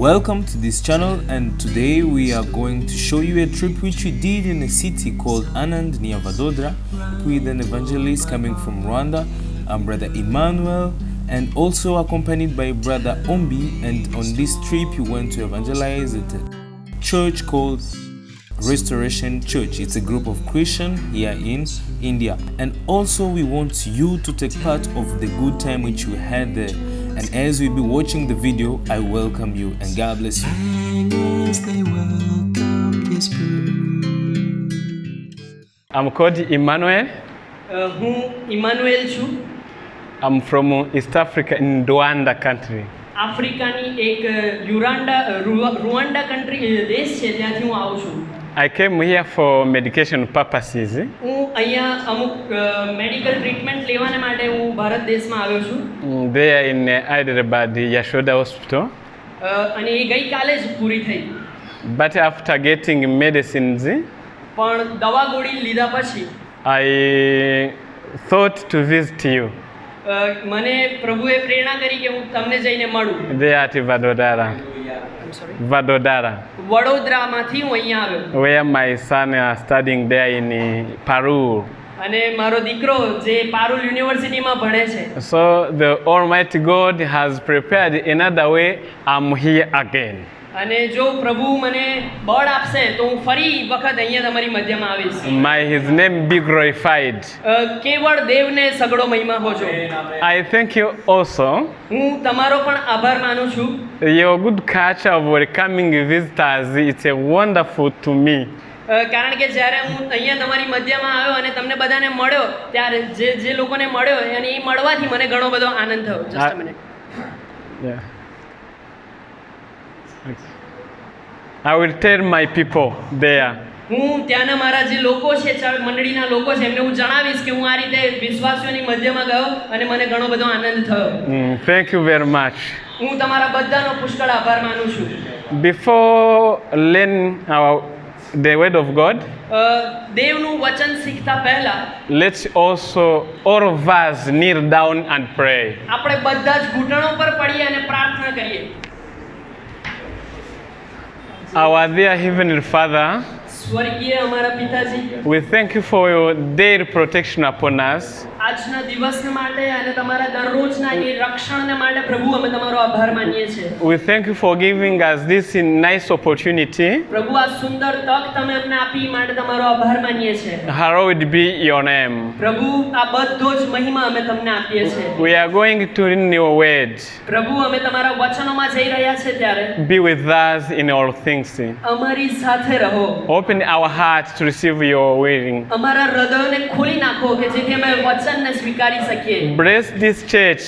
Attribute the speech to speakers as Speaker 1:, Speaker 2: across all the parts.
Speaker 1: Welcome to this channel, and today we are going to show you a trip which we did in a city called Anand near Vadodara with an evangelist coming from Rwanda, Brother Emmanuel, and also accompanied by Brother Ombi. And on this trip we went to evangelize at a church called Restoration Church. It's a group of Christians here in India, and also we want you to take part of the good time which we had there. And as we be watching the video, I welcome you and God bless you.
Speaker 2: I'm called Emmanuel.
Speaker 3: Emmanuel છું.
Speaker 2: I'm from East Africa in Rwanda country.
Speaker 3: આફ્રિકાની એક રુવાન્ડા country દેશ છે, ત્યાંથી હું આવું છું.
Speaker 2: I came here for medication purposes.
Speaker 3: હું અહીંયા અમુક મેડિકલ ટ્રીટમેન્ટ લેવાને માટે હું ભારત દેશમાં આવ્યો છું.
Speaker 2: There in Hyderabad, Yashoda Hospital.
Speaker 3: અને એ ગઈકાલે જ પૂરી થઈ.
Speaker 2: But after getting medicines,
Speaker 3: પણ દવા ગોળી લીધા પછી
Speaker 2: I thought to visit you.
Speaker 3: મને પ્રભુએ પ્રેરણા કરી કે હું તમને જઈને મળું.
Speaker 2: There at Vadodara. Vadodara.
Speaker 3: વડોદરામાંથી હું અહીંયા આવ્યો.
Speaker 2: Where my son is studying there in Peru.
Speaker 3: અને મારો દીકરો જે પારુલ યુનિવર્સિટીમાં ભણે છે.
Speaker 2: So the Almighty God has prepared another way. I'm here again.
Speaker 3: અને જો પ્રભુ મને બળ આપશે તો હું ફરી વખત અહીંયા તમારી મધ્યમાં આવીશ.
Speaker 2: May His name be glorified.
Speaker 3: કેવળ દેવને સગળો મહિમા હોજો.
Speaker 2: I thank you also.
Speaker 3: હું તમારો પણ આભાર માનું છું.
Speaker 2: Your good culture of welcoming visitors, it's a wonderful to me.
Speaker 3: કારણ કે જ્યારે હું અહીંયા તમારી મધ્યમાં આવ્યો અને તમને બધાને મળ્યો, ત્યારે જે લોકોને મળ્યો અને એ મળવાથી મને ઘણો બધો આનંદ થયો. Just a minute.
Speaker 2: Yeah. I will tell my people there.
Speaker 3: હું ત્યાંના મારા જે લોકો છે, મંડળીના લોકો છે, એમને હું જણાવીશ કે હું આ રીતે વિશ્વાસીઓની મધ્યમાં ગયો અને મને ઘણો બધો આનંદ થયો.
Speaker 2: Thank you very much.
Speaker 3: હું તમારા બધાનો પુષ્કળ આભાર માનું છું.
Speaker 2: Before learning the word of God,
Speaker 3: દેવનું વચન શીખતા પહેલા
Speaker 2: let's also all of us kneel down and pray.
Speaker 3: આપણે બધા જ ઘૂંટણો પર પડીએ અને પ્રાર્થના કરીએ.
Speaker 2: Our dear Heavenly Father,
Speaker 3: સ્વર્ગીય અમારા પિતાજી,
Speaker 2: we thank you for your daily protection upon us.
Speaker 3: આજના દિવસને માટે અને તમારા દરરોજના એ રક્ષણને માટે પ્રભુ અમે તમારો આભાર માનીએ છીએ.
Speaker 2: We thank you for giving us this nice opportunity.
Speaker 3: પ્રભુ આ સુંદર તક તમે અમને આપી માટે તમારો આભાર માનીએ છીએ.
Speaker 2: Hallowed be your name.
Speaker 3: પ્રભુ આ બધો જ મહિમા અમે તમને આપીએ છીએ.
Speaker 2: We are going to read your word.
Speaker 3: પ્રભુ અમે તમારા વચનોમાં જઈ રહ્યા છે ત્યારે
Speaker 2: Be with us in all things.
Speaker 3: અમારી સાથે રહો.
Speaker 2: Open our hearts to receive your word.
Speaker 3: અમારા હૃદયને ખોલી નાખો કે જેથી અમે વચનને સ્વીકારી શકીએ.
Speaker 2: Bless this church.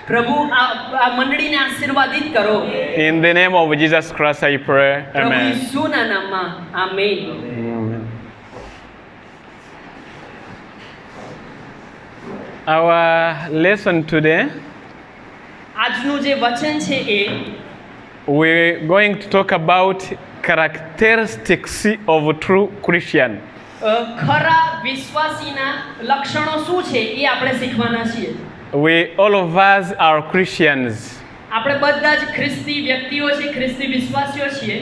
Speaker 3: પ્રભુ આ મંડળીને આશીર્વાદિત કરો.
Speaker 2: In the name of Jesus Christ I pray.
Speaker 3: પ્રભુ
Speaker 2: Amen.
Speaker 3: ઈસુના નામમાં amen.
Speaker 2: Amen. Our lesson today,
Speaker 3: આજનું જે વચન છે એ
Speaker 2: we're going to talk about characteristics of a true Christian.
Speaker 3: ખરા વિશ્વાસીના લક્ષણો શું છે એ આપણે શીખવાના છીએ.
Speaker 2: We all of us are Christians,
Speaker 3: આપણે બધા જ ખ્રિસ્તી વ્યક્તિઓ છે, ખ્રિસ્તી વિશ્વાસીઓ છીએ.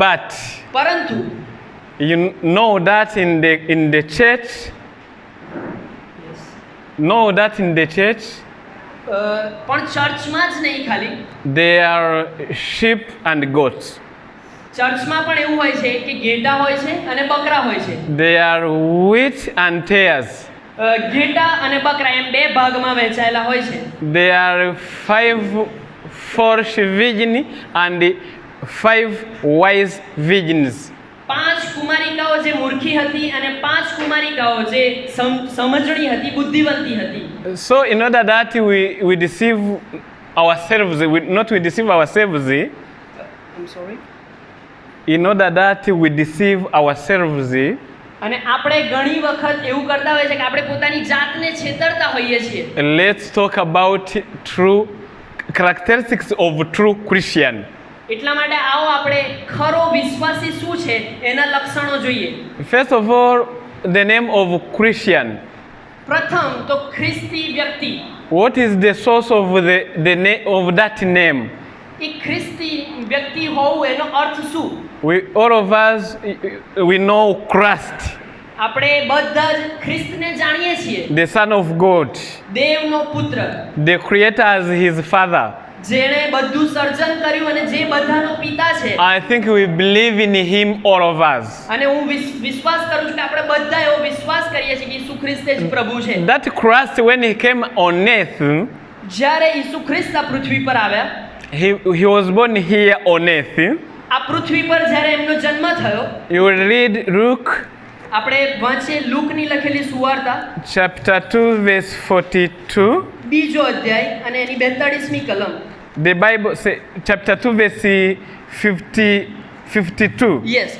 Speaker 2: but
Speaker 3: પરંતુ
Speaker 2: you know that in the church,
Speaker 3: પણ ચર્ચમાં જ નહીં ખાલી,
Speaker 2: there are sheep and goats.
Speaker 3: ચર્ચમાં પણ એવું હોય છે કે ઘેટા હોય છે અને બકરા હોય છે.
Speaker 2: There are wheat and tares.
Speaker 3: ઘેટા અને બકરા એમ બે ભાગમાં વહેંચાયેલા હોય છે.
Speaker 2: There are 5 foolish virgins and 5 wise virgins.
Speaker 3: 5 કુમારિકાઓ જે મૂર્ખી હતી અને 5 કુમારિકાઓ જે સમજણી હતી, બુદ્ધિવંતી હતી.
Speaker 2: So in order that we deceive ourselves, we deceive ourselves.
Speaker 3: I'm sorry.
Speaker 2: In order that we deceive ourselves,
Speaker 3: અને આપણે ઘણી વખત એવું કરતા હોઈએ છે કે આપણે પોતાની જાતને છેતરતા હોઈએ છીએ.
Speaker 2: let's talk about true characteristics of true Christian.
Speaker 3: એટલા માટે આવો આપણે ખરો વિશ્વાસી શું છે એના લક્ષણો જોઈએ.
Speaker 2: First of all, the name of Christian.
Speaker 3: પ્રથમ તો ખ્રિસ્તી વ્યક્તિ.
Speaker 2: What is the source of of that name?
Speaker 3: એ ખ્રિસ્તી વ્યક્તિ હોવું એનો અર્થ શું?
Speaker 2: All of us, we know Christ,
Speaker 3: આપણે બધા જ ખ્રિસ્તને જાણીએ છીએ,
Speaker 2: the Son of God,
Speaker 3: દેવનો પુત્ર,
Speaker 2: the Creator as His Father.
Speaker 3: જેણે બધું સર્જન કર્યું અને જે બધાનો પિતા છે.
Speaker 2: I think we believe in Him, all of us.
Speaker 3: અને હું વિશ્વાસ કરું છું કે આપણે બધા એવો વિશ્વાસ કરીએ છીએ કે ઈસુ ખ્રિસ્ત જ પ્રભુ છે.
Speaker 2: That Christ, when He came on earth,
Speaker 3: જ્યારે ઈસુ ખ્રિસ્ત આ પૃથ્વી પર આવ્યા,
Speaker 2: he was born here on earth.
Speaker 3: આ પૃથ્વી પર જ્યારે એમનો જન્મ થયો,
Speaker 2: You will read Luke
Speaker 3: આપણે વાંચીએ લૂકની લખેલી સુવાર્તા
Speaker 2: chapter 2 verse 42.
Speaker 3: બીજો અધ્યાય અને એની 42મી કલમ.
Speaker 2: The Bible say chapter 2 verse 52.
Speaker 3: Yes,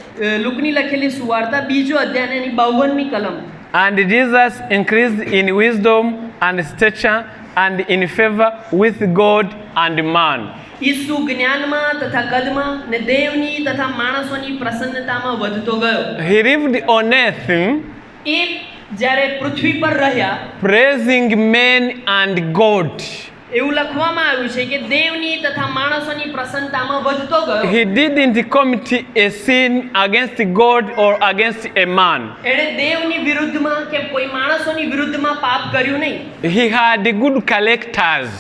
Speaker 3: લૂકની લખેલી સુવાર્તા બીજો અધ્યાય અને એની 52મી કલમ.
Speaker 2: And Jesus increased in wisdom and stature and in favor with God and man.
Speaker 3: ઈસુ જ્ઞાનમાં તથા કદમાં ને દેવની તથા માણસોની પ્રસન્નતામાં વધતો ગયો.
Speaker 2: He lived on earth
Speaker 3: એ જ્યારે પૃથ્વી પર રહ્યા,
Speaker 2: praising men and God.
Speaker 3: એવું લખવામાં આવ્યું છે કે દેવની તથા માણસોની પ્રસન્નતામાં વધતો ગયો.
Speaker 2: He didn't commit a sin against God or against a man.
Speaker 3: એણે દેવની વિરુદ્ધમાં કે કોઈ માણસોની વિરુદ્ધમાં પાપ કર્યું નહીં.
Speaker 2: He had good characters.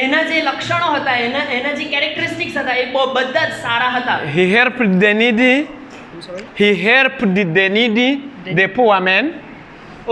Speaker 3: એના જે લક્ષણો હતા, એના જે કેરેક્ટરિસ્ટિક્સ હતા, એ બધા જ સારા હતા.
Speaker 2: He helped the needy. He helped the needy, the poor man.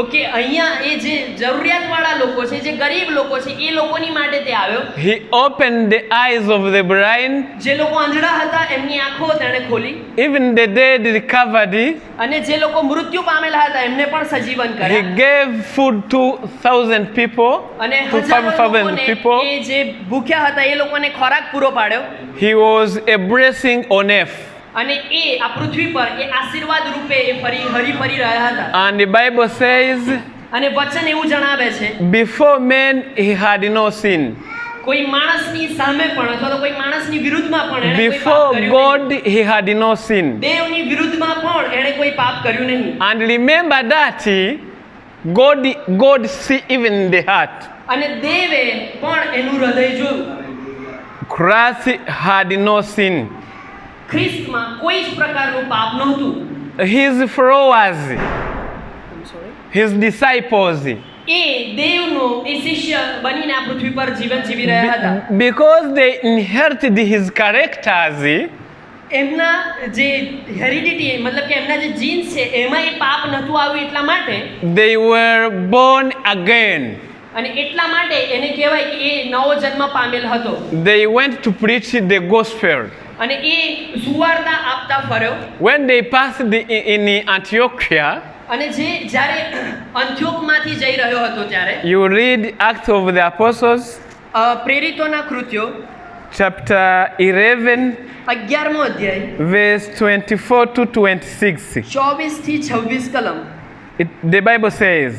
Speaker 3: Okay, અહીંયા એ જે જરૂરિયાતવાળા લોકો છે, જે ગરીબ લોકો છે, એ લોકોની માટે તે આવ્યો.
Speaker 2: He opened the eyes of the blind.
Speaker 3: જે લોકો આંધળા હતા એમની આંખો તેણે ખોલી.
Speaker 2: Even the dead recovered.
Speaker 3: અને જે લોકો મૃત્યુ પામેલા હતા એમને પણ સજીવન
Speaker 2: He
Speaker 3: કર્યા.
Speaker 2: gave food to 1,000 people.
Speaker 3: અને
Speaker 2: To
Speaker 3: હજારો
Speaker 2: 5,000
Speaker 3: લોકોને
Speaker 2: people.
Speaker 3: એ જે ભૂખ્યા હતા એ લોકોને ખોરાક પૂરો પાડ્યો.
Speaker 2: He was a blessing on earth.
Speaker 3: અને એ આ પૃથ્વી પર એ આશીર્વાદ રૂપે એ હરી રહ્યા હતા.
Speaker 2: And the Bible says,
Speaker 3: અને વચન એવું જણાવે છે,
Speaker 2: before men he had no sin.
Speaker 3: કોઈ માણસની સામે પણ અથવા તો કોઈ માણસની વિરુદ્ધમાં પણ એણે કોઈ પાપ
Speaker 2: Before
Speaker 3: કર્યું
Speaker 2: God
Speaker 3: નહીં.
Speaker 2: he had no sin.
Speaker 3: દેવની વિરુદ્ધમાં પણ એણે કોઈ પાપ કર્યું નહીં.
Speaker 2: And remember that God see even the heart.
Speaker 3: અને દેવે પણ એનું હૃદય જોયું.
Speaker 2: Christ had no sin.
Speaker 3: ખ્રિસ્તમાં કોઈ જ પ્રકારનું પાપ નહોતું.
Speaker 2: His followers, his disciples,
Speaker 3: એ દેવનો એ શિષ્ય બનીને આ પૃથ્વી પર જીવન જીવી રહ્યા હતા.
Speaker 2: because they inherited his characters,
Speaker 3: એમના જે હેરિડિટી મતલબ કે એમના જે જીન્સ છે એમાં એ પાપ નહોતું આવ્યું એટલા માટે,
Speaker 2: they were born again.
Speaker 3: અને એટલા માટે એને કહેવાય કે એ નવો જન્મ પામેલ હતો.
Speaker 2: They went to preach the gospel.
Speaker 3: અને એ સુવાર્તા આપતા ફર્યો.
Speaker 2: When they passed in Antiochia,
Speaker 3: અને જ્યારે અંત્યોકમાંથી જઈ રહ્યો હતો ત્યારે
Speaker 2: you read Acts of the Apostles,
Speaker 3: પ્રેરિતોના કૃત્યો
Speaker 2: chapter 11,
Speaker 3: 11મો અધ્યાય
Speaker 2: verse 24 to 26.
Speaker 3: 24 થી 26 કલમ.
Speaker 2: The Bible says,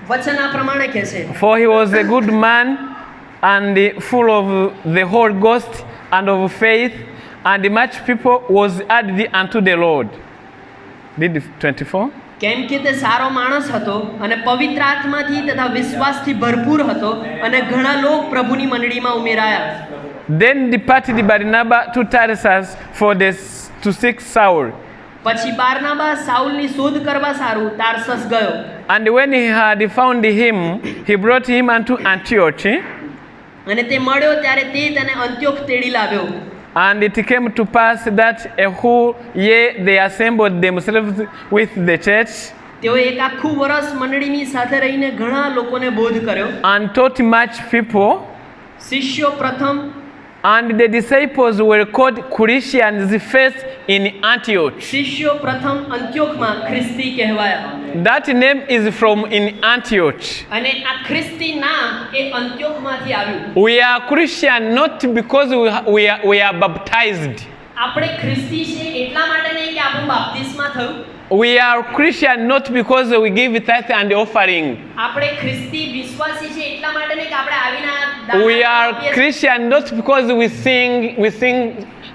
Speaker 3: વચન આ પ્રમાણે કહે છે,
Speaker 2: for he was a good man and full of the Holy Ghost and of faith, and much people was added unto the Lord. Read 24.
Speaker 3: કેમ કે તે સારો માણસ હતો અને પવિત્ર આત્માથી તથા વિશ્વાસથી ભરપૂર હતો અને ઘણા લોક પ્રભુની મંડળીમાં ઉમેરાયા.
Speaker 2: Then departed Barnabas to Tarsus to seek Saul.
Speaker 3: પછી બારનાબા સાઉલની શોધ કરવા સારું તાર્સસ ગયો.
Speaker 2: And when he had found him, he brought him unto Antioch.
Speaker 3: અને તે મળ્યો ત્યારે તે તેને અંત્યોખ તેડી લાવ્યો.
Speaker 2: And it came to pass that a whole year they assembled themselves with the church.
Speaker 3: તેઓ એક આખું વર્ષ મંડળીની સાથે રહીને ઘણા લોકોને બોધ કર્યો.
Speaker 2: And taught much people.
Speaker 3: શિષ્યો પ્રથમ.
Speaker 2: And the disciples were called Christians first in Antioch.
Speaker 3: શિષ્યો પ્રથમ અંત્યોખમાં ખ્રિસ્તી કહેવાયા.
Speaker 2: That name is from in Antioch.
Speaker 3: અને આ ખ્રિસ્તી નામ એ અંત્યોખમાંથી આવ્યું.
Speaker 2: We are Christian not because we are baptized.
Speaker 3: આપણે ખ્રિસ્તી છે એટલા માટે નહીં કે આપણું બાપ્તિસ્મા થયું.
Speaker 2: We are Christian not because we give tithe and offering.
Speaker 3: આપણે ખ્રિસ્તી વિશ્વાસી છે એટલા માટે નહીં કે આપણે આવીને
Speaker 2: We are Christian not because we sing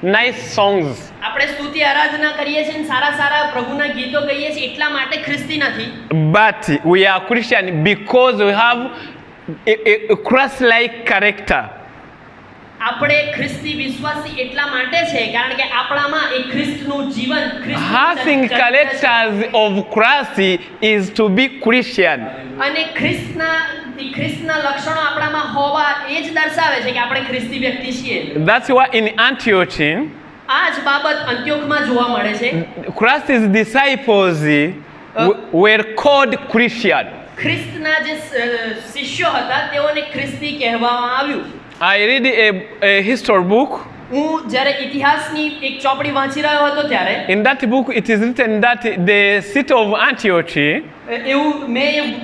Speaker 2: nice songs.
Speaker 3: આપણે સ્તુતિ આરાધના કરીએ છીએ સારા સારા પ્રભુના ગીતો ગાઈએ છીએ એટલા માટે ખ્રિસ્તી નથી.
Speaker 2: But we are Christian because we have a Christ-like character.
Speaker 3: આપણે ખ્રિસ્તી વિશ્વાસી એટલા માટે છે કારણ કે આપણામાં એક ખ્રિસ્તનું જીવન
Speaker 2: Having characters of Christ is to be Christian.
Speaker 3: અને ખ્રિસ્તના લક્ષણો આપણામાં હોવા એ જ દર્શાવે છે કે આપણે ખ્રિસ્તી વ્યક્તિ છીએ.
Speaker 2: That's why in Antioch,
Speaker 3: આ જ બાબત અંત્યોખમાં જોવા મળે છે.
Speaker 2: Christ's disciples were called Christian.
Speaker 3: ખ્રિસ્તના જે શિષ્યો હતા તેઓને ખ્રિસ્તી કહેવામાં આવ્યું.
Speaker 2: I read a history book.
Speaker 3: હું જ્યારે ઇતિહાસની એક ચોપડી વાંચી રહ્યો હતો ત્યારે
Speaker 2: In that book, it is written that the city of Antioch
Speaker 3: એવું મેં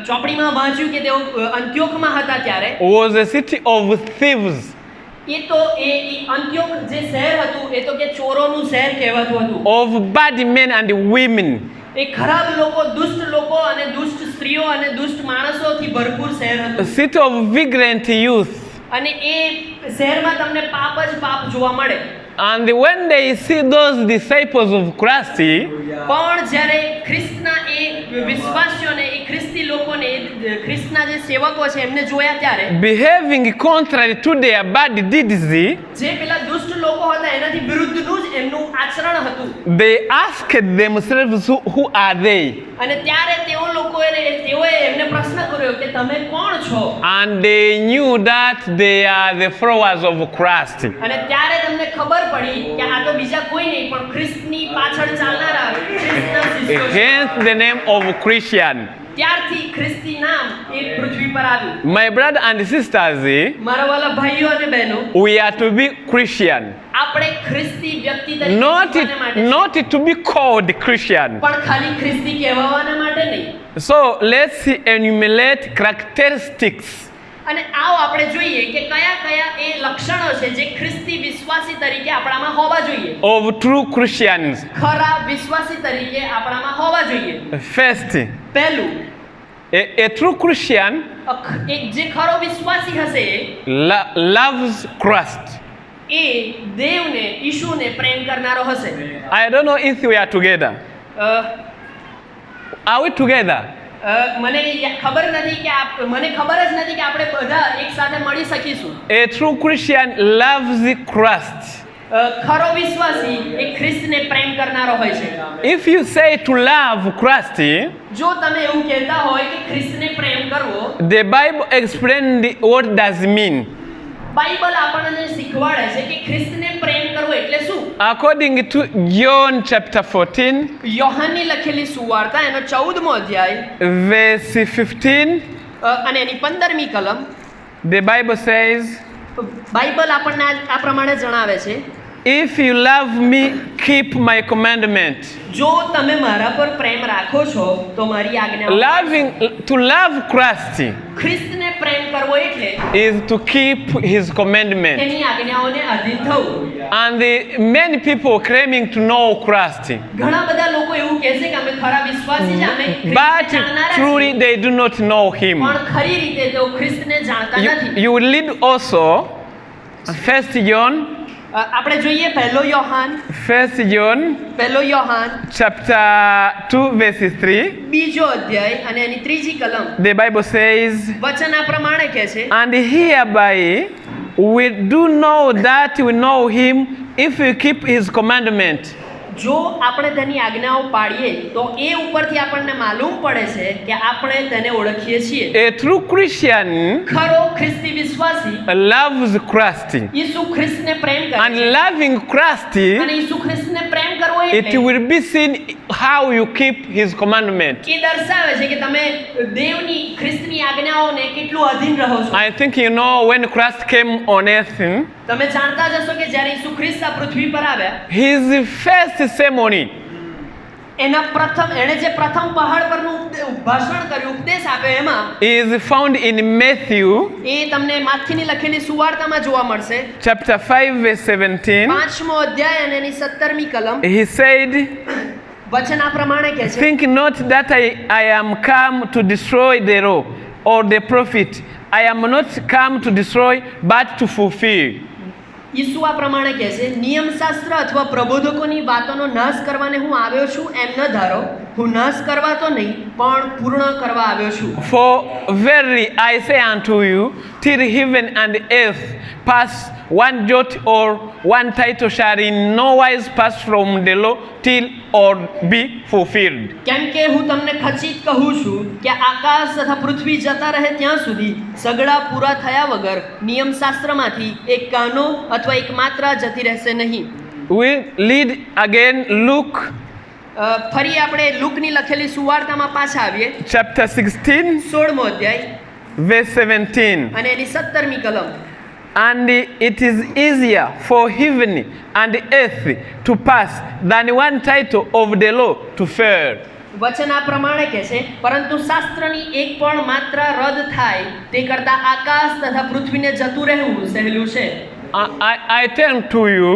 Speaker 3: ચોપડીમાં વાંચ્યું કે તેઓ અંત્યોખમાં હતા ત્યારે
Speaker 2: was a city of thieves.
Speaker 3: એ તો એ અંત્યોખ જે શહેર હતું એ તો કે ચોરોનું શહેર કહેવાતું હતું.
Speaker 2: Of bad men and women.
Speaker 3: એ ખરાબ લોકો, દુષ્ટ લોકો અને દુષ્ટ સ્ત્રીઓ અને દુષ્ટ માણસોથી ભરપૂર શહેર
Speaker 2: A
Speaker 3: હતું.
Speaker 2: city of vigilant youth.
Speaker 3: અને એ શહેરમાં તમને પાપ જ પાપ જોવા મળે.
Speaker 2: And when they see those disciples of Christ,
Speaker 3: પણ જ્યારે ખ્રિસ્તના એ વિશ્વાસીઓને એ ખ્રિસ્તી લોકોને ખ્રિસ્તના જે સેવકો છે એમને જોયા ત્યારે
Speaker 2: behaving contrary to their bad deeds,
Speaker 3: જે પેલા દુષ્ટ લોકો હતા એનાથી વિરુદ્ધનું જ એમનું આચરણ હતું.
Speaker 2: they asked themselves, who are they?
Speaker 3: અને ત્યારે તેઓએ એમને પ્રશ્ન કર્યો કે તમે કોણ છો?
Speaker 2: And they knew that they are the followers of Christ.
Speaker 3: અને ત્યારે તમને ખબર પડી કે આ તો બીજા કોઈ નહીં પણ ખ્રિસ્તની પાછળ ચાલનારા ખ્રિસ્તના શિષ્યો છે.
Speaker 2: Hence the name of Christian.
Speaker 3: ત્યારથી ખ્રિસ્તી નામ એ પૃથ્વી પર આવ્યું.
Speaker 2: My brother and sisters,
Speaker 3: મારા વાલા ભાઈઓ અને બહેનો,
Speaker 2: we are to be Christian.
Speaker 3: આપણે ખ્રિસ્તી વ્યક્તિ તરીકે જીવવાને માટે છે.
Speaker 2: Not to be called Christian.
Speaker 3: પણ ખાલી ખ્રિસ્તી કહેવાવાના માટે નહીં.
Speaker 2: So let's enumerate characteristics
Speaker 3: અને આવો આપણે જોઈએ કે કયા કયા એ લક્ષણો છે જે ખ્રિસ્તી વિશ્વાસી તરીકે આપણામાં હોવા જોઈએ.
Speaker 2: of true Christians.
Speaker 3: ખરા વિશ્વાસી તરીકે આપણામાં હોવા જોઈએ.
Speaker 2: First,
Speaker 3: પહેલું,
Speaker 2: a true Christian
Speaker 3: એક જે ખરો વિશ્વાસી હશે
Speaker 2: loves Christ.
Speaker 3: એ દેવને, ઈશુને પ્રેમ કરનારો હશે.
Speaker 2: I don't know if we are together. Are we together?
Speaker 3: મને ખબર નથી કે મને ખબર જ નથી કે આપણે બધા એક સાથે મળી શકીશું.
Speaker 2: A true Christian loves Christ.
Speaker 3: ખરો વિશ્વાસી એ ખ્રિસ્તને પ્રેમ કરનારો હોય છે.
Speaker 2: If you say to love Christ,
Speaker 3: જો તમે એવું કહેતા હોય કે ખ્રિસ્તને પ્રેમ કરવો,
Speaker 2: the Bible explains what does it mean.
Speaker 3: Bible આપણને શીખવાડે છે કે ખ્રિસ્તને પ્રેમ કરવો એટલે શું.
Speaker 2: According to John chapter 14,
Speaker 3: યોહાનની લખેલી સુવાર્તા એનો 14મો અધ્યાય
Speaker 2: verse 15,
Speaker 3: અને એની 15મી કલમ,
Speaker 2: the Bible says,
Speaker 3: બાઇબલ આપણને આ પ્રમાણે જણાવે છે,
Speaker 2: if you love me, keep my commandment.
Speaker 3: જો તમે મારા પર પ્રેમ રાખો છો તો મારી આજ્ઞાઓ.
Speaker 2: To love Christ
Speaker 3: ખ્રિસ્તને પ્રેમ કરવો એટલે
Speaker 2: is to keep his commandment.
Speaker 3: તેની આજ્ઞાઓને અધીન થવું.
Speaker 2: And many people claiming to know Christ,
Speaker 3: ઘણા બધા લોકો એવું કહે છે કે અમે ખરા વિશ્વાસી છે, અમે ખ્રિસ્તને
Speaker 2: but
Speaker 3: જાણનારા
Speaker 2: truly
Speaker 3: છીએ.
Speaker 2: they do not know him.
Speaker 3: પણ ખરી રીતે તેઓ ખ્રિસ્તને જાણતા નથી.
Speaker 2: You will read also 1 John
Speaker 3: આપણે જોઈએ પહેલો યોહાન
Speaker 2: chapter 2 verse 3.
Speaker 3: બીજો અધ્યાય અને એની 3જી કલમ.
Speaker 2: The Bible says,
Speaker 3: વચન આ પ્રમાણે કહે છે,
Speaker 2: and hereby we do know that we know him if we keep his commandment.
Speaker 3: જો આપણે તેની આજ્ઞાઓ પાળીએ તો એ ઉપરથી આપણને માલુમ પડે છે કે આપણે તેને ઓળખીએ છીએ.
Speaker 2: A true Christian
Speaker 3: ખરો ખ્રિસ્તી વિશ્વાસી
Speaker 2: loves Christ.
Speaker 3: ઈસુ ખ્રિસ્તને પ્રેમ કરે
Speaker 2: And
Speaker 3: છે.
Speaker 2: loving Christ,
Speaker 3: અને ઈસુ ખ્રિસ્તને પ્રેમ કરવો
Speaker 2: it
Speaker 3: એટલે
Speaker 2: will be seen how you keep his commandment.
Speaker 3: એ દર્શાવે છે કે તમે દેવની ખ્રિસ્તની આજ્ઞાઓને કેટલું અધીન રહો છો.
Speaker 2: I think you know when Christ came on earth,
Speaker 3: તમે જાણતા જ હશો કે જ્યારે ઈસુ ખ્રિસ્ત આ પૃથ્વી પર આવ્યા,
Speaker 2: his first ceremony
Speaker 3: એણે જે પ્રથમ પહાડ પરનું ભાષણ કર્યું, ઉપદેશ આપ્યો, એમાં
Speaker 2: is found in Matthew
Speaker 3: એ તમને માથીની લખેલી સુવાર્તામાં જોવા મળશે.
Speaker 2: chapter 5 verse 17.
Speaker 3: 5મો અધ્યાય અને એની 17મી કલમ.
Speaker 2: He said,
Speaker 3: વચન આ પ્રમાણે કહે છે,
Speaker 2: think not that I am come to destroy the law or the prophet. I am not come to destroy but to fulfill.
Speaker 3: ઈસુ આ પ્રમાણે કહે છે, નિયમશાસ્ત્ર અથવા પ્રબોધકોની વાતોનો નાશ કરવાને હું આવ્યો છું એમ ન ધારો. હું નાશ કરવા તો નહીં પણ પૂર્ણ કરવા આવ્યો છું.
Speaker 2: For verily I say unto you, until heaven and earth pass, one jot or one tittle shall in no wise pass from the law till all be fulfilled.
Speaker 3: કેમ કે હું તમને ખચિત કહું છું કે આકાશ તથા પૃથ્વી જતા રહે ત્યાં સુધી સગડા પૂરા થયા વગર નિયમશાસ્ત્રમાંથી એક કાનો અથવા એક માત્રા જતી રહેશે નહીં.
Speaker 2: We read again Luke
Speaker 3: ફરી આપણે લૂકની લખેલી સુવાર્તામાં પાછા આવીએ.
Speaker 2: chapter 16,
Speaker 3: 16મો અધ્યાય
Speaker 2: verse 17.
Speaker 3: અને એની 17મી કલમ.
Speaker 2: And it is easier for heaven and earth to pass than one tittle of the law to fail.
Speaker 3: વચન આ પ્રમાણે કહે છે, પરંતુ શાસ્ત્રની એક પણ માત્રા રદ થાય તે કરતા આકાશ તથા પૃથ્વીને જતું રહેવું સહેલું છે.
Speaker 2: I turn to you,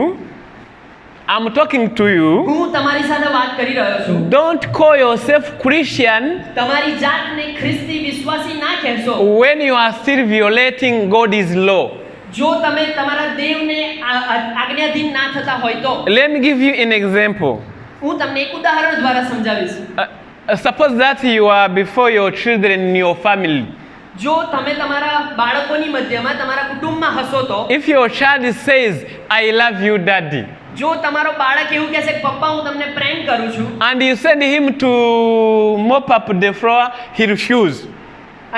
Speaker 2: I'm talking to you.
Speaker 3: હું તમારી સાથે વાત કરી રહ્યો છું.
Speaker 2: Don't call yourself Christian
Speaker 3: તમારી જાતને ખ્રિસ્તી વિશ્વાસી ના કહેશો
Speaker 2: when you are still violating God's law.
Speaker 3: જો તમે તમારા દેવને આજ્ઞાધીન ના થતા હોય તો.
Speaker 2: Let me give you an example.
Speaker 3: હું તમને એક ઉદાહરણ દ્વારા સમજાવીશ.
Speaker 2: Suppose that you are before your children in your family.
Speaker 3: જો તમે તમારા બાળકોની મધ્યમાં તમારા કુટુંબમાં હશો તો.
Speaker 2: If your child says, I love you, daddy,
Speaker 3: જો તમારો બાળક એવું કહેશે કે પપ્પા હું તમને પ્રેમ કરું છું,
Speaker 2: and you send him to mop up the floor, he refuses.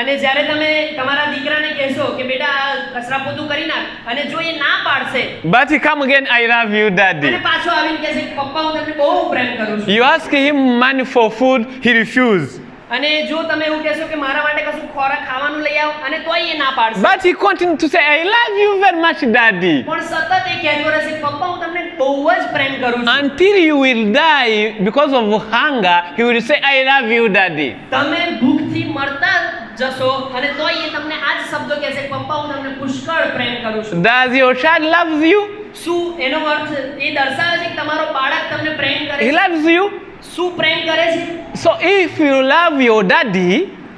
Speaker 3: અને જ્યારે તમે તમારા દીકરાને કહેશો કે બેટા કચરા પોતું કરી નાખ, અને જો એ ના પાડશે,
Speaker 2: But he come again, I love you, daddy.
Speaker 3: અને પાછો આવીને કહેશે કે પપ્પા હું તમને બહુ પ્રેમ કરું છું,
Speaker 2: You ask him money for food, he refuses.
Speaker 3: અને જો તમે એવું કહેશો કે મારા માટે કશું ખોરાક ખાવાનું લઈ આવો, અને તોય એ ના પાડશે,
Speaker 2: But he continues to say, I love you very much, daddy.
Speaker 3: પણ સતત એ કહેતો રહેશે કે પપ્પા હું તમને બહુ જ પ્રેમ કરું છું.
Speaker 2: Until you will die because of hunger, he will say, I love you, daddy.
Speaker 3: તમે ભૂખથી મરતા જશો, અને તોય એ તમને આ જ શબ્દો કહેશે કે પપ્પા હું તમને પુષ્કળ પ્રેમ કરું છું.
Speaker 2: Does your child love you?
Speaker 3: શું એનો અર્થ એ દર્શાવે છે કે તમારો બાળક તમને પ્રેમ કરે
Speaker 2: He
Speaker 3: છે?
Speaker 2: loves you.
Speaker 3: શું પ્રેમ કરે છે?
Speaker 2: So if you love your daddy,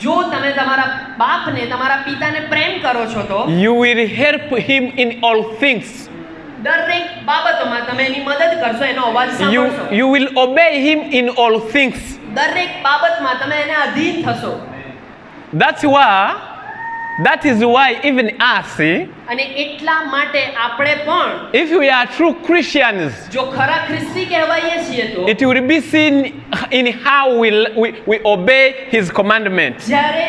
Speaker 3: જો તમે તમારા બાપને તમારા પિતાને પ્રેમ કરો છો તો
Speaker 2: you will help him in all things.
Speaker 3: દરેક બાબતોમાં તમે એની મદદ કરશો, એનો અવાજ સાંભળશો,
Speaker 2: You will obey him in all things.
Speaker 3: દરેક બાબતમાં તમે એને અધીન થશો.
Speaker 2: That is why even us,
Speaker 3: અને એટલા માટે આપણે પણ
Speaker 2: if we are true Christians,
Speaker 3: જો ખરા ખ્રિસ્તી કહેવાઈએ છીએ તો
Speaker 2: it will be seen in how we obey his commandments.
Speaker 3: જ્યારે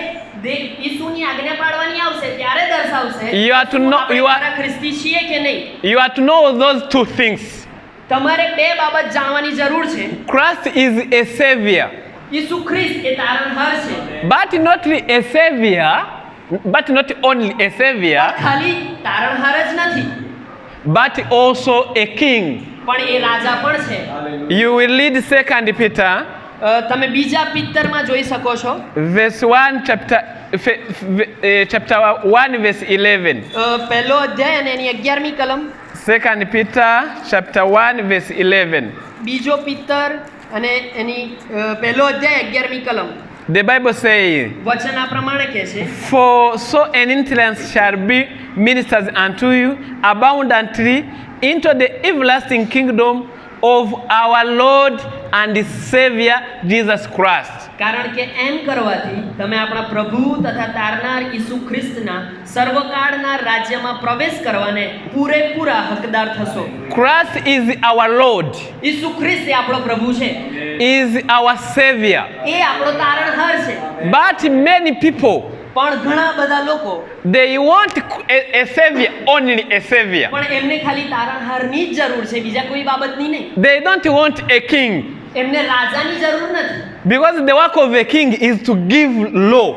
Speaker 3: ઈસુની આજ્ઞા પાડવાની આવશે ત્યારે દર્શાવશે
Speaker 2: You are to know-
Speaker 3: આપણે
Speaker 2: you are-
Speaker 3: ખરા ખ્રિસ્તી છીએ કે નહીં.
Speaker 2: You have to know those two things.
Speaker 3: તમારે બે બાબત જાણવાની જરૂર છે.
Speaker 2: Christ is a savior,
Speaker 3: ઈસુ ખ્રિસ્ત એ તારણહાર છે,
Speaker 2: but not only a savior,
Speaker 3: ખાલી તારણહાર જ નથી,
Speaker 2: but also a king.
Speaker 3: પણ એ રાજા પણ છે.
Speaker 2: You will read 2 Peter
Speaker 3: તમે બીજા પિત્તરમાં જોઈ શકો છો,
Speaker 2: verse 1 chapter 1 verse 11.
Speaker 3: પહેલો અધ્યાય અને એની 11મી કલમ.
Speaker 2: 2 Peter chapter 1 verse 11.
Speaker 3: બીજો પિત્તર અને એની પહેલો અધ્યાય 11મી કલમ.
Speaker 2: The Bible says,
Speaker 3: વચન આ પ્રમાણે કહે છે,
Speaker 2: For so an entrance shall be ministers unto you abundantly into the everlasting kingdom of our Lord and Savior Jesus Christ.
Speaker 3: કારણ કે એમ કરવાથી તમે આપણા પ્રભુ તથા તારનાર ઈસુ ખ્રિસ્તના સર્વકાળના રાજ્યમાં પ્રવેશ કરવાને પૂરેપૂરા હકદાર થશો.
Speaker 2: Christ is our Lord,
Speaker 3: ઈસુ ખ્રિસ્ત એ આપણો પ્રભુ છે,
Speaker 2: is our Savior.
Speaker 3: એ આપણો તારણહાર છે.
Speaker 2: But many people,
Speaker 3: પણ ઘણા બધા લોકો
Speaker 2: they want a Savior, only a Savior.
Speaker 3: પણ એમને ખાલી તારણહારની જ જરૂર છે, બીજા કોઈ બાબતની નહીં.
Speaker 2: They don't want a king,
Speaker 3: એમને રાજાની જરૂર નથી.
Speaker 2: because the work of a king is to give law.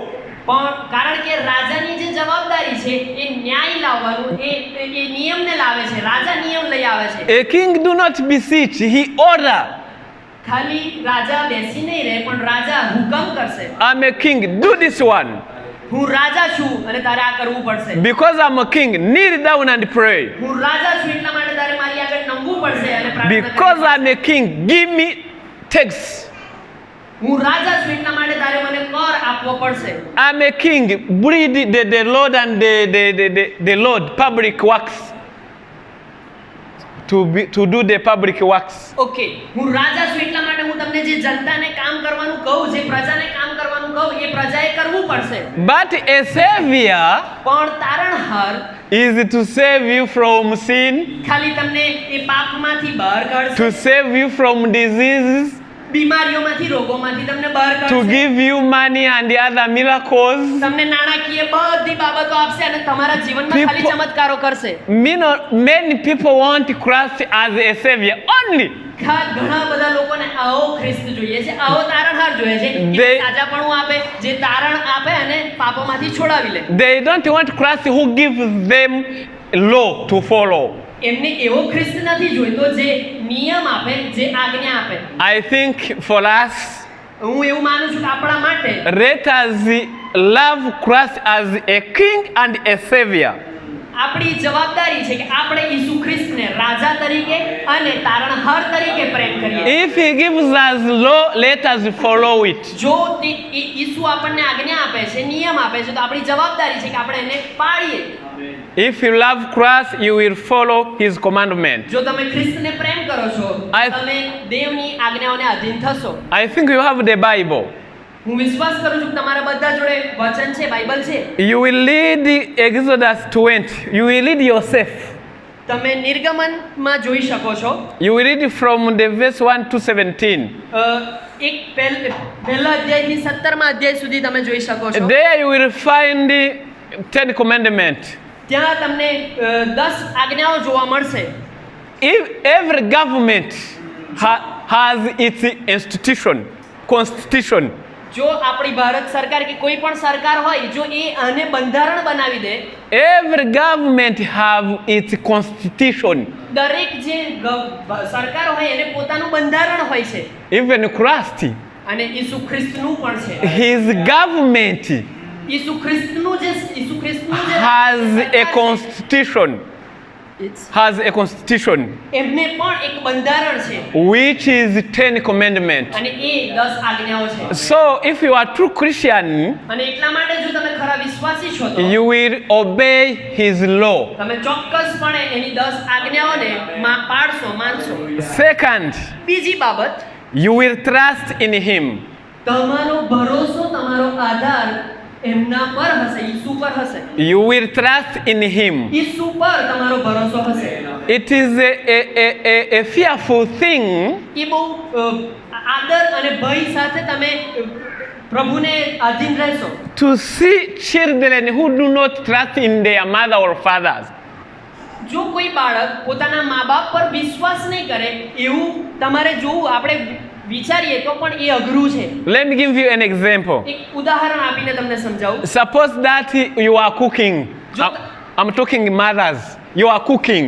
Speaker 3: પણ કારણ કે રાજાની જે જવાબદારી છે એ ન્યાય લાવવાનું, એ નિયમને લાવે છે. રાજા નિયમ લઈ આવે છે.
Speaker 2: A king do not beseech, he order.
Speaker 3: ખાલી રાજા બેસી નહીં રહે, પણ રાજા હુકમ કરશે.
Speaker 2: I'm a king, do this one.
Speaker 3: હું રાજા છું અને તારે આ કરવું પડશે.
Speaker 2: Because I'm a king, kneel down and pray.
Speaker 3: હું રાજા છું એટલા માટે તારે મારી આગળ નમવું પડશે અને પ્રાર્થના
Speaker 2: Because
Speaker 3: કરવી
Speaker 2: I'm a king, give me tax.
Speaker 3: પડશે. હું રાજા છું એટલા માટે તારે મને કર આપવો પડશે.
Speaker 2: I'm a king, breed the Lord and the Lord public works. To do the public works.
Speaker 3: Okay, હું રાજા છું એટલા માટે હું તમને જે જનતાને કામ કરવાનું કહું, જે પ્રજાને કામ કરવાનું કરવાનું કહું એ પ્રજાએ કરવું પડશે.
Speaker 2: But a savior
Speaker 3: પણ તારણહાર
Speaker 2: is to save you from sin,
Speaker 3: ખાલી તમને એ પાપમાંથી બહાર
Speaker 2: to
Speaker 3: કાઢશે,
Speaker 2: save you from diseases,
Speaker 3: બીમારીઓમાંથી રોગોમાંથી તમને બહાર
Speaker 2: to
Speaker 3: કાઢશે,
Speaker 2: give you money and the other miracles.
Speaker 3: તમને નાણાકીય બધી બાબતો આપશે અને તમારા જીવનમાં ખાલી
Speaker 2: People-
Speaker 3: ચમત્કારો કરશે.
Speaker 2: Many people want Christ as a savior only.
Speaker 3: ઘણા બધા લોકોને આવો ખ્રિસ્ત જોઈએ છે, આવો તારણહાર જોઈએ છે, કે
Speaker 2: They-
Speaker 3: સાજાપણું આપે, જે તારણ આપે અને પાપોમાંથી છોડાવી લે.
Speaker 2: They don't want Christ who gives them law to follow.
Speaker 3: એમને એવો ખ્રિસ્ત નથી જોઈતો જે નિયમ આપે, જે આજ્ઞા આપે.
Speaker 2: I think for us,
Speaker 3: હું એવું માનું છું કે આપણા માટે
Speaker 2: let us love Christ as a king and a savior.
Speaker 3: આપણી જવાબદારી છે કે આપણે ઈસુ ખ્રિસ્તને રાજા તરીકે અને તારણહાર તરીકે પ્રેમ કરીએ.
Speaker 2: If he gives us law, let us follow it.
Speaker 3: જો ઈસુ આપણને આજ્ઞા આપે છે, નિયમ આપે છે, તો આપણી જવાબદારી છે કે આપણે એને પાળીએ.
Speaker 2: If you love Christ, you will follow his commandment.
Speaker 3: જો તમે ખ્રિસ્તને પ્રેમ કરો છો,
Speaker 2: I-
Speaker 3: તમે દેવની આજ્ઞાઓને અધીન થશો.
Speaker 2: I think you have the Bible.
Speaker 3: હું વિશ્વાસ કરું છું કે તમારા બધા જોડે વચન છે, બાઇબલ છે.
Speaker 2: You will read Exodus 20. You will read yourself.
Speaker 3: તમે નિર્ગમનમાં જોઈ શકો છો.
Speaker 2: You will read from the verse 1 to 17.
Speaker 3: એક પહેલા અધ્યાયથી 17મા અધ્યાય સુધી તમે જોઈ શકો છો.
Speaker 2: There you will find the 10 commandments.
Speaker 3: ત્યાં તમને 10 આજ્ઞાઓ જોવા મળશે.
Speaker 2: If every government has its institution, constitution,
Speaker 3: જો આપણી ભારત સરકાર કે કોઈ પણ સરકાર હોય, જો એ આને બંધારણ બનાવી દે,
Speaker 2: every government have its constitution.
Speaker 3: દરેક જે સરકાર હોય એને પોતાનું બંધારણ હોય છે.
Speaker 2: Even Christ,
Speaker 3: અને ઈસુ ખ્રિસ્તનું પણ છે.
Speaker 2: his government
Speaker 3: ઈસુ ખ્રિસ્તનું જે
Speaker 2: has a
Speaker 3: સરકાર છે,
Speaker 2: constitution. Has a constitution,
Speaker 3: એમને પણ એક બંધારણ છે
Speaker 2: which is 10 commandments.
Speaker 3: અને એ 10 આજ્ઞાઓ છે.
Speaker 2: So if you are true Christian,
Speaker 3: અને એટલા માટે જો તમે ખરા વિશ્વાસી છો તો
Speaker 2: you will obey his law.
Speaker 3: તમે ચોક્કસપણે એની 10 આજ્ઞાઓને પાળશો, માનશો.
Speaker 2: Second,
Speaker 3: બીજી બાબત,
Speaker 2: you will trust in him.
Speaker 3: તમારો ભરોસો, તમારો આધાર એમના પર હશે, ઈસુ પર હશે.
Speaker 2: You will trust in him.
Speaker 3: ઈસુ પર તમારો ભરોસો હશે.
Speaker 2: It is a fearful thing
Speaker 3: એ બહુ આદર અને ભય સાથે તમે પ્રભુને આધીન રહેશો.
Speaker 2: to see children who do not trust in their mother or fathers.
Speaker 3: જો કોઈ બાળક પોતાના મા બાપ પર વિશ્વાસ નહીં કરે એવું તમારે જોવું, આપણે વિચારીએ તો પણ એ અઘરું છે.
Speaker 2: Let me give you an example.
Speaker 3: એક ઉદાહરણ આપીને તમને સમજાવું.
Speaker 2: Suppose that you are cooking. I'm talking mothers. You are cooking.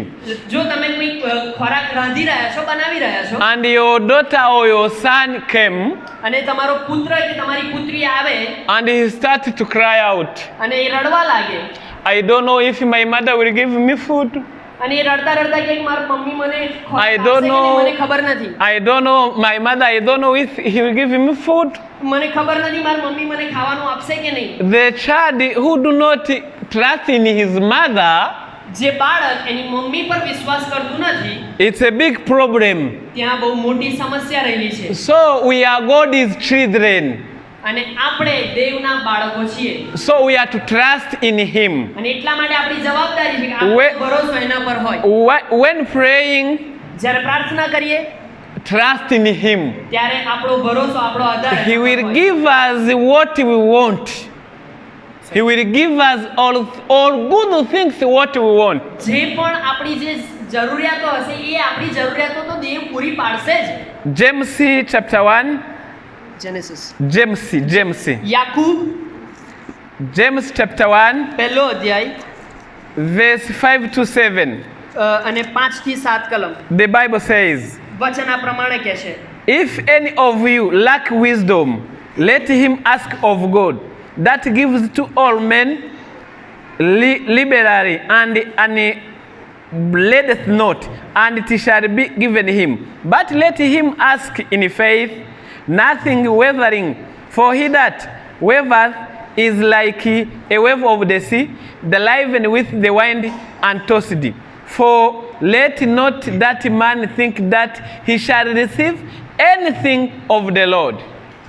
Speaker 3: જો તમે કોઈ ખોરાક રાંધી રહ્યા છો, બનાવી રહ્યા છો,
Speaker 2: And your daughter or your son came
Speaker 3: અને તમારો પુત્ર કે તમારી પુત્રી આવે
Speaker 2: and he started to cry out.
Speaker 3: અને એ રડવા લાગે,
Speaker 2: I don't know if my mother will give me food.
Speaker 3: અને એ રડતા રડતા કે મારી મમ્મી મને
Speaker 2: I
Speaker 3: ખોરાક
Speaker 2: don't
Speaker 3: આપશે કે નહીં,
Speaker 2: know.
Speaker 3: મને ખબર નથી.
Speaker 2: I don't know my mother. I don't know if he will give me food.
Speaker 3: મને ખબર નથી મારી મમ્મી મને ખાવાનું આપશે કે નહીં.
Speaker 2: The child who do not trust in his mother,
Speaker 3: જે બાળક એની મમ્મી પર વિશ્વાસ કરતું નથી,
Speaker 2: it's a big problem.
Speaker 3: ત્યાં બહુ મોટી સમસ્યા રહેલી છે.
Speaker 2: So we are God's children.
Speaker 3: અને આપણે દેવના બાળકો છીએ.
Speaker 2: So we are to trust in him.
Speaker 3: અને એટલા માટે આપણી જવાબદારી છે કે આપણો ભરોસો એના પર હોય.
Speaker 2: When praying,
Speaker 3: જ્યારે પ્રાર્થના કરીએ
Speaker 2: trust in him.
Speaker 3: ત્યારે આપણો ભરોસો, આપણો આધાર
Speaker 2: He
Speaker 3: એના પર
Speaker 2: will
Speaker 3: હોય.
Speaker 2: give us what we want. He will give us all good things what we want.
Speaker 3: જે પણ આપણી જે જરૂરિયાતો હશે એ આપણી જરૂરિયાતો તો દેવ પૂરી પાડશે જ.
Speaker 2: James chapter 1.
Speaker 3: Genesis,
Speaker 2: James
Speaker 3: યાકૂબ
Speaker 2: James chapter 1
Speaker 3: પહેલો અધ્યાય
Speaker 2: verse 5 to 7.
Speaker 3: અને 5 થી 7 કલમ.
Speaker 2: The Bible says,
Speaker 3: વચન આ પ્રમાણે કહે છે,
Speaker 2: if any of you lack wisdom, let him ask of God, that gives to all men liberally and upbraideth not, and it shall be given him. But let him ask in faith, nothing wavering. For he that wavereth is like a wave of the sea, driven with the wind and tossed. For let not that man think that he shall receive anything of the Lord.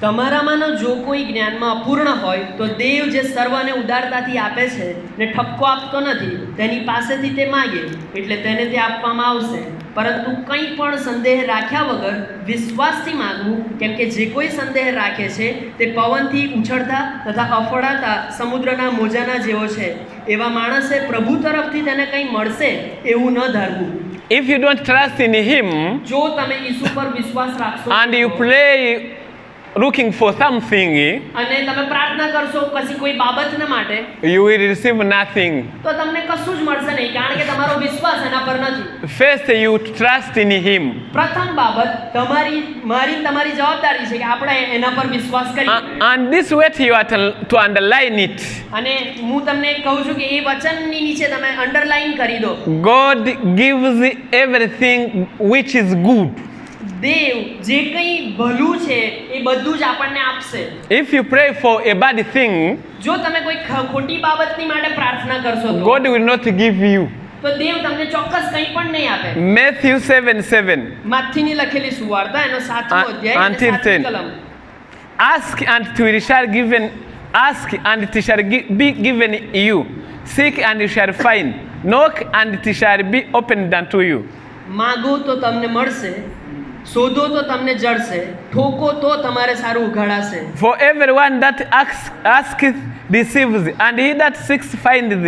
Speaker 3: તમારામાંનો જો કોઈ જ્ઞાનમાં અપૂર્ણ હોય તો દેવ જે સર્વને ઉદારતાથી આપે છે ને ઠપકો આપતો નથી તેની પાસેથી તે માગે એટલે તેને તે આપવામાં આવશે. પરંતુ કંઈ પણ સંદેહ રાખ્યા વગર વિશ્વાસથી માગવું, કેમ કે જે કોઈ સંદેહ રાખે છે તે પવનથી ઉછળતા તથા અફળાતા સમુદ્રના મોજાના જેવો છે. એવા માણસે પ્રભુ તરફથી તેને કંઈ મળશે એવું ન ધારવું.
Speaker 2: If you don't trust in Him
Speaker 3: જો તમે ઈસુ પર વિશ્વાસ રાખશો
Speaker 2: and you pray looking for something,
Speaker 3: અને તમે પ્રાર્થના કરશો કશી કોઈ બાબતને માટે,
Speaker 2: you will receive nothing.
Speaker 3: તો તમને કશું જ મળશે નહીં, કારણ કે તમારો વિશ્વાસ એના પર નથી.
Speaker 2: First, you trust in Him.
Speaker 3: પ્રથમ બાબત તમારી જવાબદારી છે કે આપણે એના પર વિશ્વાસ કરીએ.
Speaker 2: And this way you are to underline it.
Speaker 3: અને હું તમને કહું છું કે એ વચનની નીચે તમે અંડરલાઈન કરી દો.
Speaker 2: God gives everything which is good.
Speaker 3: દેવ જે કંઈ ભલું છે એ બધું જ આપણને આપશે.
Speaker 2: If you pray for a bad thing,
Speaker 3: જો તમે કોઈ ખોટી બાબતની માટે પ્રાર્થના કરશો તો
Speaker 2: God will not give you.
Speaker 3: તો દેવ તમને ચોક્કસ કંઈ પણ નહીં આપે.
Speaker 2: Matthew 7:7.
Speaker 3: માથીની લખેલી સુવાર્તા એનો 7મો અધ્યાય અને
Speaker 2: Until
Speaker 3: 7મી
Speaker 2: 10.
Speaker 3: કલમ.
Speaker 2: Ask and it shall given. Ask and it shall be given you. Seek and you shall find. Knock and it shall be opened unto you.
Speaker 3: માગો તો તમને મળશે, શોધો તો તમને જડશે, ઠોકો તો તમારે સારું ઉઘાડાશે.
Speaker 2: For everyone that asketh receives, and he that seeks findeth,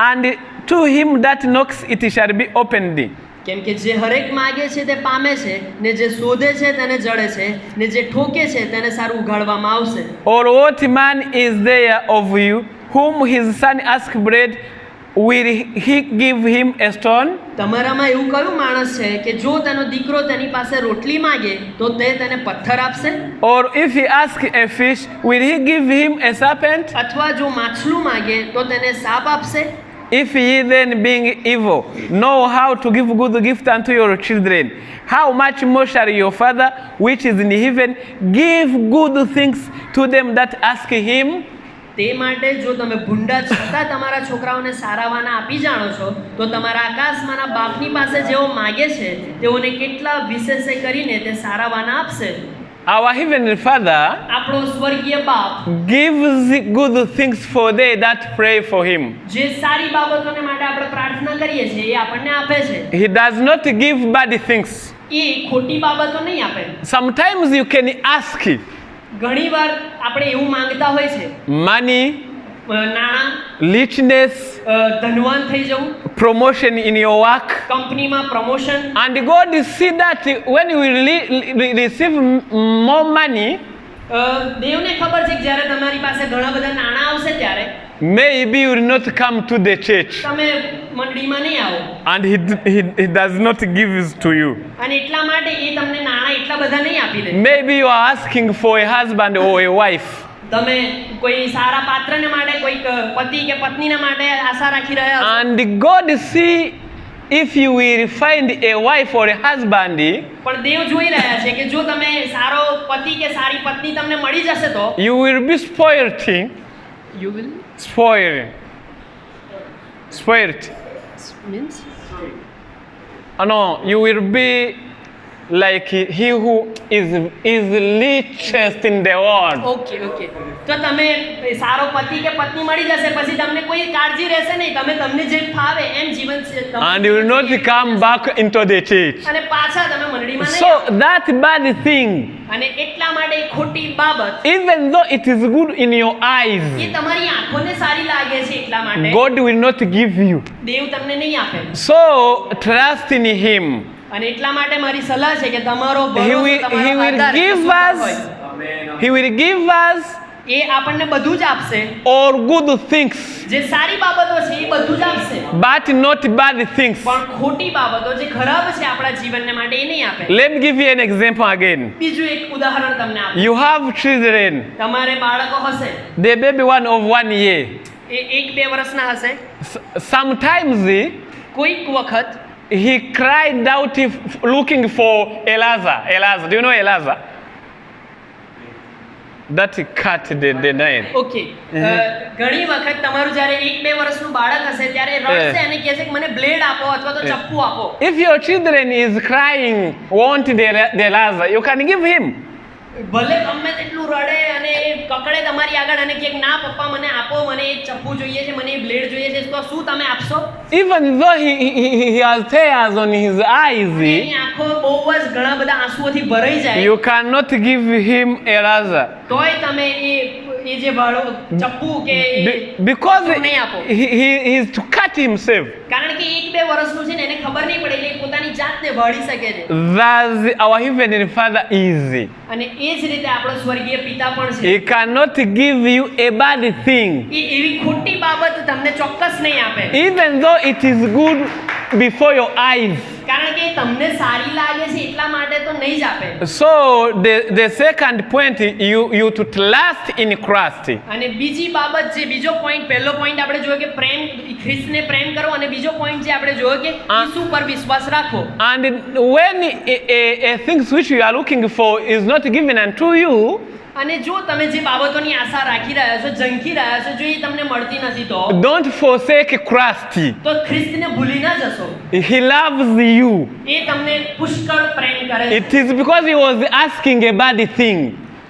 Speaker 2: and to him that knocks it shall be opened.
Speaker 3: કેમ કે જે હરેક માગે છે તે પામે છે, ને જે શોધે છે તેને જડે છે, ને જે ઠોકે છે તેને સારું ઉઘાડવામાં આવશે.
Speaker 2: Or what man is there of you whom his son ask bread, will he give him a stone?
Speaker 3: તમારામાં એવું કયું માણસ છે કે જો તેનો દીકરો તેની પાસે રોટલી માગે તો તે તેને પથ્થર આપશે?
Speaker 2: Or if he ask a fish, will he give him a serpent?
Speaker 3: અથવા જો માછલું માગે તો તેને સાપ આપશે?
Speaker 2: If ye then, being evil, know how to give good gift unto your children, how much more shall your Father which is in heaven give good things to them that ask him?
Speaker 3: તે માટે જો તમે ભૂંડા છતાં તમારા છોકરાઓને સારાવાના આપી જાણો છો તો તમારા આકાશમાંના બાપની પાસે જેઓ માગે છે તેઓને કેટલા વિશેષે કરીને તે સારાવાના આપશે.
Speaker 2: Our heavenly Father
Speaker 3: આપણો સ્વર્ગીય બાપ
Speaker 2: gives good things for they that pray for him.
Speaker 3: જે સારી બાબતોને માટે આપણે પ્રાર્થના કરીએ છીએ એ આપણને આપે છે.
Speaker 2: He does not give bad things.
Speaker 3: એ ખોટી બાબતો નહીં આપે.
Speaker 2: Sometimes you can ask
Speaker 3: ઘણીવાર આપણે એવું માંગતા હોય છે,
Speaker 2: money,
Speaker 3: નાણાં,
Speaker 2: richness,
Speaker 3: ધનવાન થઈ જવું,
Speaker 2: promotion in your work,
Speaker 3: કંપનીમાં promotion.
Speaker 2: and God see that when you receive more money,
Speaker 3: દેવને ખબર છે કે જ્યારે તમારી પાસે ઘણા બધા નાણાં આવશે ત્યારે
Speaker 2: maybe you will not come to the church,
Speaker 3: તમે મંડળીમાં નહીં આવો.
Speaker 2: and he does not give it to you.
Speaker 3: અને એટલા માટે એ તમને નાણાં એટલા બધા નહીં આપી દે.
Speaker 2: Maybe you are asking for a husband or a wife,
Speaker 3: તમે કોઈ સારા પાત્રને માટે, કોઈ પતિ કે પત્નીને માટે આશા રાખી રહ્યા છો.
Speaker 2: and God see if you will find a wife or a husband,
Speaker 3: પણ દેવ જોઈ રહ્યા છે કે જો તમે સારો પતિ કે સારી પત્ની તમને મળી જશે તો
Speaker 2: you will be spoiled.
Speaker 3: you will
Speaker 2: Spoiled.
Speaker 3: means
Speaker 2: No, you will be like he who is richest in the world.
Speaker 3: Okay. તો તમે સારો પતિ કે પત્ની મળી જશે પછી તમને કોઈ કાળજી રહેશે નહીં, તમને જે ફાવે એમ જીવન છે.
Speaker 2: And you will not come back into the church.
Speaker 3: અને પાછા તમે મંડળીમાં નહીં
Speaker 2: So
Speaker 3: આવો.
Speaker 2: that bad thing,
Speaker 3: અને એટલા માટે એ ખોટી બાબત,
Speaker 2: even though it is good in your
Speaker 3: A
Speaker 2: eyes,
Speaker 3: તમારી આંખોને સારી લાગે છે એટલા માટે
Speaker 2: God will not give you.
Speaker 3: દેવ તમને નહીં આપે.
Speaker 2: So trust in Him.
Speaker 3: અને એટલા માટે મારી સલાહ છે કે તમારો
Speaker 2: He
Speaker 3: ભરોસો,
Speaker 2: will
Speaker 3: તમારો આધાર
Speaker 2: give
Speaker 3: ઈસુ પર
Speaker 2: us.
Speaker 3: હોય.
Speaker 2: He will give us
Speaker 3: એ આપણને બધું જ આપશે.
Speaker 2: all good things,
Speaker 3: જે સારી બાબતો છે એ બધું જ આપશે,
Speaker 2: but not bad things.
Speaker 3: પણ ખોટી બાબતો જે ખરાબ છે આપણા જીવનને માટે એ નહીં આપે.
Speaker 2: Let me give you an example again.
Speaker 3: બીજું એક ઉદાહરણ તમને આપું.
Speaker 2: You have children.
Speaker 3: તમારે બાળકો હશે,
Speaker 2: The baby one of 1 year.
Speaker 3: એ 1-2 વર્ષના હશે.
Speaker 2: Sometimes
Speaker 3: કોઈક વખત
Speaker 2: he cried out looking for Elazar. Do you know Elazar? That cut the nail.
Speaker 3: Okay, ઘણી વખત તમારું જ્યારે 1-2 વર્ષનું બાળક હશે ત્યારે રડશે અને કહે છે કે મને બ્લેડ આપો અથવા તો ચપ્પુ આપો.
Speaker 2: If your children is crying, want the Elazar, you can give him.
Speaker 3: ભલે ગમે તેટલું રડે અને એ કકડે તમારી આગળ અને કહે ના પપ્પા મને આપો, મને એ ચપ્પુ જોઈએ છે, મને એ બ્લેડ જોઈએ છે, તો શું તમે આપશો?
Speaker 2: Even though he has tears on his eyes,
Speaker 3: એની આંખો બહુ જ ઘણા બધા આંસુઓથી ભરાઈ જાય,
Speaker 2: you cannot give him a razor.
Speaker 3: તોય તમે એ જે વાળો ચપ્પુ કે
Speaker 2: Because
Speaker 3: નહીં આપો.
Speaker 2: he is to cut himself.
Speaker 3: કારણ કે 1-2 વર્ષનું છે ને એને ખબર નહીં પડે એટલે એ પોતાની જાતને વાળી શકે છે.
Speaker 2: Thus our heavenly Father is.
Speaker 3: અને એ જ રીતે આપણો સ્વર્ગીય પિતા પણ છે.
Speaker 2: He cannot give you a bad thing.
Speaker 3: એ એવી ખોટી બાબત તમને ચોક્કસ નહીં આપે.
Speaker 2: Even though it is good before your eyes.
Speaker 3: કારણ કે તમને સારી લાગે છે એટલા માટે તો નહીં જ આપે.
Speaker 2: So the second point, you to last in Christ.
Speaker 3: અને બીજી બાબત જે બીજો પોઈન્ટ, પહેલો પોઈન્ટ આપણે જોયો કે પ્રેમ, ખ્રિસ્તને પ્રેમ કરો, અને બીજો પોઈન્ટ જે આપણે જોયો કે ઈસુ પર વિશ્વાસ રાખો.
Speaker 2: And when a things which you are looking for is not given unto you,
Speaker 3: અને જો તમે જે બાબતોની આશા રાખી રહ્યા છો, ઝંખી રહ્યા છો, જો એ તમને મળતી નથી તો
Speaker 2: don't forsake Christ.
Speaker 3: તો ખ્રિસ્તને ભૂલી ના જશો.
Speaker 2: He loves you.
Speaker 3: એ તમને પુષ્કળ પ્રેમ કરે છે.
Speaker 2: It is because he was asking a bad thing.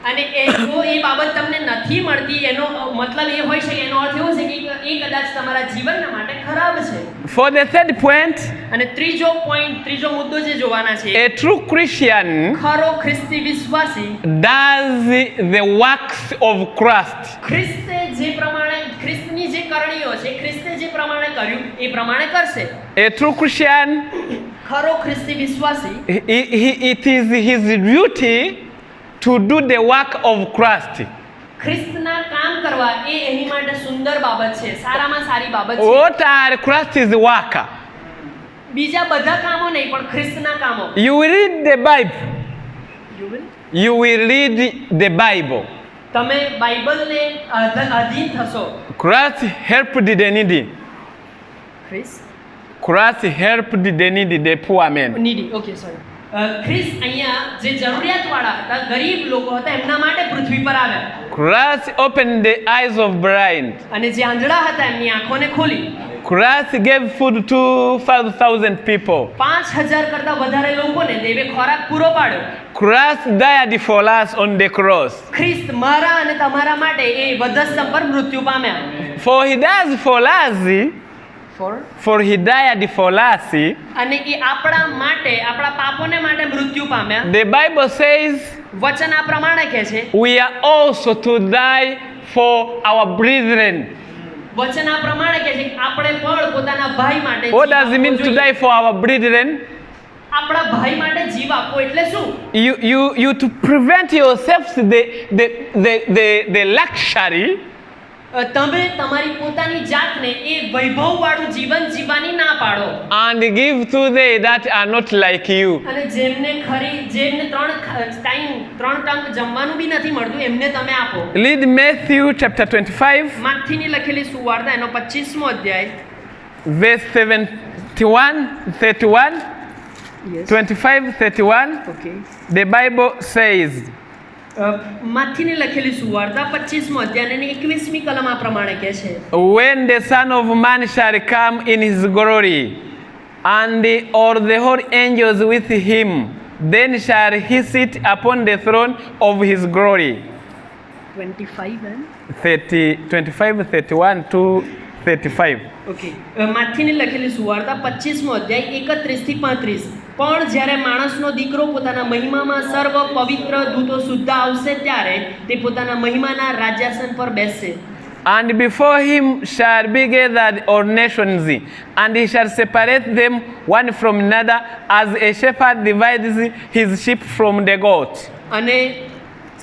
Speaker 3: અને જો એ બાબત તમને નથી મળતી એનો મતલબ એ હોઈ શકે, એનો અર્થ એવો છે કે એ કદાચ તમારા જીવનના માટે ખરાબ છે.
Speaker 2: For the third point,
Speaker 3: અને ત્રીજો પોઈન્ટ, ત્રીજો મુદ્દો જે જોવાના છે,
Speaker 2: a true Christian
Speaker 3: ખરો ખ્રિસ્તી વિશ્વાસી
Speaker 2: does the works of Christ.
Speaker 3: ખ્રિસ્તે જે પ્રમાણે, ખ્રિસ્તની જે કરણીઓ છે, ખ્રિસ્તે જે પ્રમાણે કર્યું એ પ્રમાણે કરશે.
Speaker 2: A true Christian,
Speaker 3: ખરો ખ્રિસ્તી વિશ્વાસી,
Speaker 2: it is his duty to do the work of Christ.
Speaker 3: ખ્રિસ્તના કામ કરવા એ એની માટે સુંદર બાબત છે, સારામાં સારી બાબત છે.
Speaker 2: What are Christ's work?
Speaker 3: બીજા બધા કામો નહીં પણ ખ્રિસ્તના કામો.
Speaker 2: You will read the Bible. You will read the Bible.
Speaker 3: તમે બાઇબલને અધીન થશો.
Speaker 2: Christ helped the needy.
Speaker 3: ખ્રિસ્ત
Speaker 2: Christ helped the needy, the poor man.
Speaker 3: Needy, okay sorry. ખ્રિસ્ત અહીંયા જે જરૂરિયાતવાળા હતા, ગરીબ લોકો હતા, એમના માટે પૃથ્વી પર આવ્યા.
Speaker 2: Christ opened the eyes of blind.
Speaker 3: અને જે આંધળા હતા એમની આંખોને ખોલી.
Speaker 2: Christ gave food to 5,000 people.
Speaker 3: 5,000 કરતા વધારે લોકોને દેવે ખોરાક પૂરો પાડ્યો.
Speaker 2: Christ died for us on the cross.
Speaker 3: ખ્રિસ્ત મારા અને તમારા માટે એ વધસ્તંભ પર મૃત્યુ પામ્યા.
Speaker 2: For he died for us. For he died for us.
Speaker 3: અને એ આપણા માટે, આપણા પાપોને માટે મૃત્યુ પામ્યા.
Speaker 2: The Bible says
Speaker 3: વચન આ પ્રમાણે કહે છે,
Speaker 2: we are also to die for our brethren.
Speaker 3: વચન આ પ્રમાણે કહે છે કે આપણે પણ પોતાના ભાઈ માટે.
Speaker 2: What does it mean to die for our brethren?
Speaker 3: આપણા ભાઈ માટે જીવ આપવો એટલે શું?
Speaker 2: You to prevent yourselves the luxury.
Speaker 3: તમે તમારી પોતાની જાતને એ વૈભવવાળું જીવન જીવવાની ના પાડો.
Speaker 2: And give to they that are not like you.
Speaker 3: અને જેમને 3 ટંક જમવાનું બી નથી મળતું એમને તમે આપો.
Speaker 2: Read Matthew chapter 25.
Speaker 3: માથીની લખેલી સુવાર્તા એનો 25મો અધ્યાય
Speaker 2: verse 71, 31, 25, 31.
Speaker 3: Okay.
Speaker 2: The Bible says,
Speaker 3: માથીની લખેલી સુવાર્તા 25મો અધ્યાય અને 21મી કલમ આ પ્રમાણે કહે છે,
Speaker 2: when the Son of Man shall come in his glory, and all the holy angels with him, then shall he sit upon the throne of his glory.
Speaker 3: 25 and
Speaker 2: 25, 31 to 35.
Speaker 3: Okay. માથીની લખેલી સુવાર્તા 25મો અધ્યાય 31 થી 35. પણ જ્યારે માણસનો દીકરો પોતાના મહિમામાં સર્વ પવિત્ર દૂતો સુદ્ધા આવશે ત્યારે તે પોતાના મહિમાના રાજ્યાસન પર બેસશે.
Speaker 2: And before him shall be gathered all nations, and he shall separate them one from another, as a shepherd divides his sheep from the goat.
Speaker 3: અને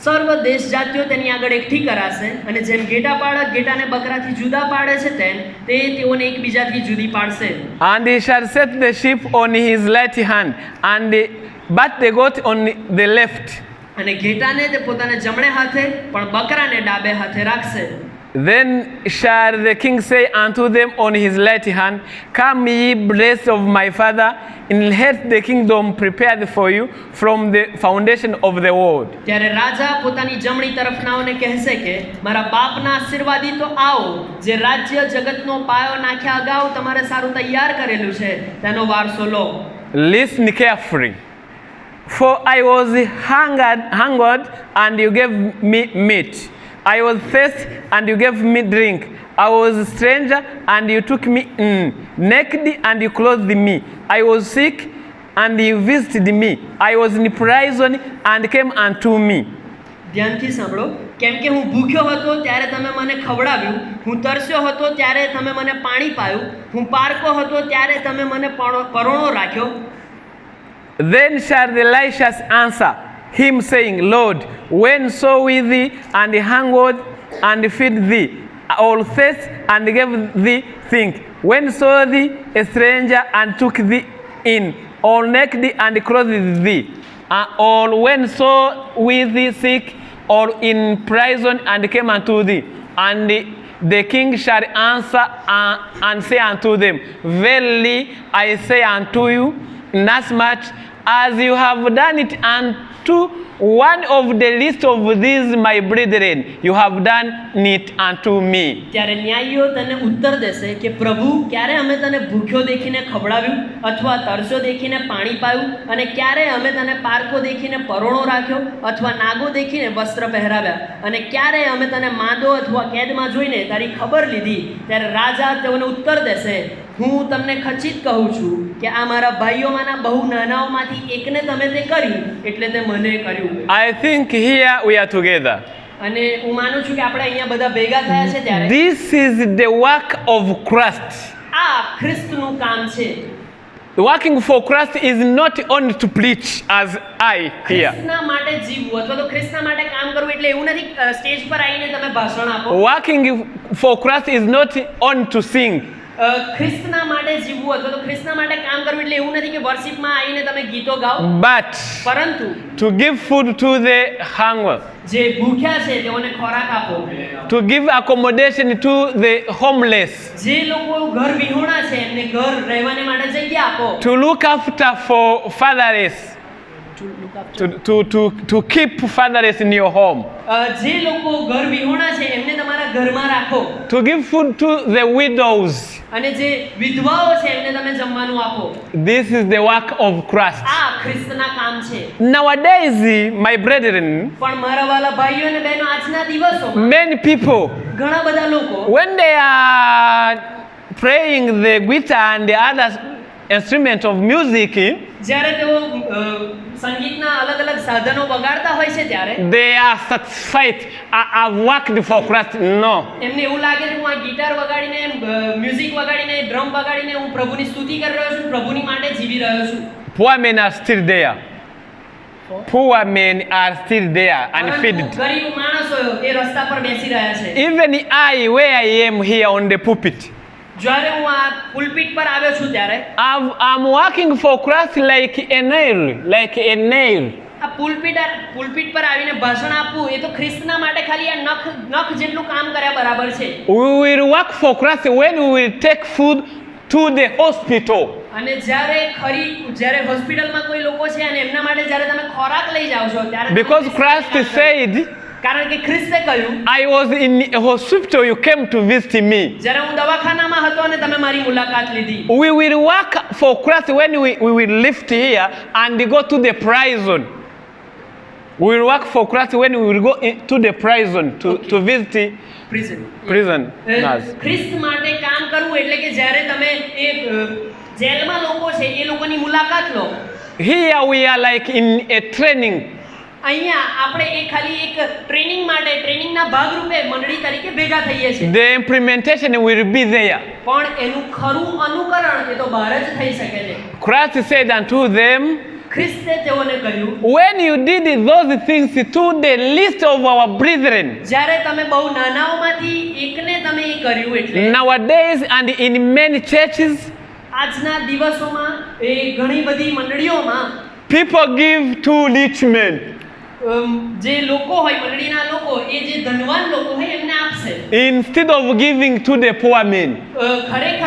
Speaker 3: સર્વ દેશ જાતિઓ તેની આગળ એકઠી કરાશે, અને જેમ ઘેટા પાળક ઘેટાને બકરાથી જુદા પાડે છે તેમ તે તેઓને એકબીજાથી જુદી પાડશે.
Speaker 2: And he shall set the sheep on his right hand, but the goat on the left.
Speaker 3: અને ઘેટાને તે પોતાના જમણે હાથે પણ બકરાને ડાબે હાથે રાખશે.
Speaker 2: Then shall the king say unto them on his right hand, come ye blessed of my father, inherit the kingdom prepared for you from the foundation of the world.
Speaker 3: ત્યારે રાજા પોતાની જમણી તરફનાઓને કહેશે કે મારા બાપના આશીર્વાદિતો આવો, જે રાજ્ય જગતનો પાયો નાખ્યા અગાઉ તમારે સારું તૈયાર કરેલું છે તેનો વારસો લો.
Speaker 2: Listen carefully. For I was hungered, and you gave me meat. I was thirsty, and you gave me drink. I was a stranger, and you took me in. Naked, and you clothed me. I was sick, and you visited me. I was in prison, and came unto me.
Speaker 3: ધ્યાનથી સાંભળો. કેમ કે હું ભૂખ્યો હતો ત્યારે તમે મને ખવડાવ્યું, હું તરસ્યો હતો ત્યારે તમે મને પાણી પાયું, હું પારકો હતો ત્યારે તમે મને પરોણો રાખ્યો.
Speaker 2: Then shall the righteous answer him, saying, Lord, when saw we thee and hungered and feed thee, or thirst and gave thee drink? When saw thee a stranger and took thee in, or naked and clothed thee? Or when saw we thee sick, or in prison and came unto thee? And the king shall answer and say unto them, Verily I say unto you, inasmuch as you have done it unto one of the least of these my brethren, you have done it unto me.
Speaker 3: ત્યારે ન્યાયીઓ તને ઉત્તર દેશે કે પ્રભુ, ક્યારે અમે તને ભૂખ્યો દેખીને ખવડાવ્યું અથવા તરસ્યો દેખીને પાણી પાયું, અને ક્યારે અમે તને પારકો દેખીને પરોણો રાખ્યો અથવા નાગો દેખીને વસ્ત્ર પહેરાવ્યા, અને ક્યારે અમે તને માંદો અથવા કેદમાં જોઈને તારી ખબર લીધી? ત્યારે રાજા તેઓને ઉત્તર દેશે, હું તમને ખચિત કહું છું કે આ મારા ભાઈઓમાંના બહુ નાનાઓમાંથી એકને તમે તે કર્યું, એટલે તે મને કર્યું.
Speaker 2: I think here we are together.
Speaker 3: અને હું માનું છું કે આપણે અહીંયા બધા ભેગા થયા છે ત્યારે
Speaker 2: This is the work of Christ.
Speaker 3: આ ખ્રિસ્તનું કામ છે.
Speaker 2: Working for Christ is not only to preach as I here.
Speaker 3: ખ્રિસ્તના માટે જીવવું અથવા તો ખ્રિસ્તના માટે કામ કરવું એટલે એવું નથી સ્ટેજ પર આવીને તમે ભાષણ આપો.
Speaker 2: Working for Christ is not only to sing.
Speaker 3: ખ્રિસ્તના માટે જીવવું અથવા તો ખ્રિસ્તના માટે કામ કરવું એટલે એવું નથી કે વર્શિપમાં આવીને તમે ગીતો ગાઓ,
Speaker 2: But
Speaker 3: પરંતુ
Speaker 2: to give food to the hunger,
Speaker 3: જે ભૂખ્યા છે તેઓને ખોરાક આપો,
Speaker 2: to give accommodation to the homeless,
Speaker 3: જે લોકો ઘર વિહોણા છે એમને ઘર રહેવાને માટે જગ્યા આપો,
Speaker 2: to look after for fatherless, to keep fatherless in your home,
Speaker 3: જે લોકો ઘર વિહોણા છે એમને તમારા ઘરમાં રાખો,
Speaker 2: to give food to the widows.
Speaker 3: અને જે વિધવાઓ છે એમને તમે જમવાનું આપો.
Speaker 2: This is the work of Christ.
Speaker 3: આ ખ્રિસ્તના કામ છે.
Speaker 2: Nowadays, my brethren,
Speaker 3: પણ મારા વાલા ભાઈઓ અને બહેનો, આજના દિવસોમાં
Speaker 2: many people,
Speaker 3: ઘણા બધા લોકો
Speaker 2: when they are playing the guitar and the other instrument of music,
Speaker 3: જ્યારે તેઓ સંગીતના અલગ અલગ સાધનો વગાડતા હોય છે ત્યારે
Speaker 2: they are satisfied. I've worked for Christ. No.
Speaker 3: એમને એવું લાગે છે હું આ ગિટાર વગાડીને, મ્યુઝિક વગાડીને, ડ્રમ વગાડીને હું પ્રભુની સ્તુતિ કરી રહ્યો છું, પ્રભુની માટે જીવી રહ્યો છું.
Speaker 2: Poor men are still there. Poor men are still there and
Speaker 3: પરંતુ
Speaker 2: feed.
Speaker 3: ગરીબ માણસો એ રસ્તા પર બેસી રહ્યા છે.
Speaker 2: Even I, where I am here on the pulpit,
Speaker 3: જ્યારે હું આ પુલપિટ પર આવ્યો છું ત્યારે
Speaker 2: I'm working for Christ like a nail, like a nail.
Speaker 3: આ પુલપિટ પર આવીને ભાષણ આપવું એ તો ખ્રિસ્તના માટે ખાલી આ નખ જેટલું કામ કર્યા બરાબર છે.
Speaker 2: We will work for Christ when we will take food to the hospital.
Speaker 3: અને જ્યારે હોસ્પિટલમાં કોઈ લોકો છે અને એમના માટે જ્યારે તમે ખોરાક લઈ જાઓ છો ત્યારે
Speaker 2: Because Christ said,
Speaker 3: કારણ કે ખ્રિસ્તે કહ્યું,
Speaker 2: I was in a hospital, you came to visit me.
Speaker 3: જ્યારે હું દવાખાનામાં હતો અને તમે મારી મુલાકાત લીધી.
Speaker 2: We will work for Christ when we will lift here and go to the prison. We will work for Christ when we will go to the prison to visit prison.
Speaker 3: ખ્રિસ્ત માટે કામ કરવું એટલે કે જ્યારે તમે એ જેલમાં લોકો છે એ લોકોની મુલાકાત લો.
Speaker 2: Here we are like in a training.
Speaker 3: અહીંયા આપણે એ ખાલી એક ટ્રેનિંગના ભાગરૂપે મંડળી તરીકે ભેગા થઈએ છીએ.
Speaker 2: The implementation will be there.
Speaker 3: પણ એનું ખરું અનુકરણ એ તો બહાર જ થઈ શકે છે.
Speaker 2: Christ said unto them,
Speaker 3: ખ્રિસ્તે તેઓને કહ્યું,
Speaker 2: when you did those things to the least of our brethren,
Speaker 3: જ્યારે તમે બહુ નાનાઓમાંથી એકને તમે એ કર્યું એટલે
Speaker 2: nowadays and in many churches,
Speaker 3: આજના દિવસોમાં એ ઘણી બધી મંડળીઓમાં
Speaker 2: people give to rich men.
Speaker 3: જે લોકો હોય મંડળીના લોકો એ જે ધનવાન લોકો હોય એમને આપશે
Speaker 2: instead of giving to the poor men.
Speaker 3: ખરેખર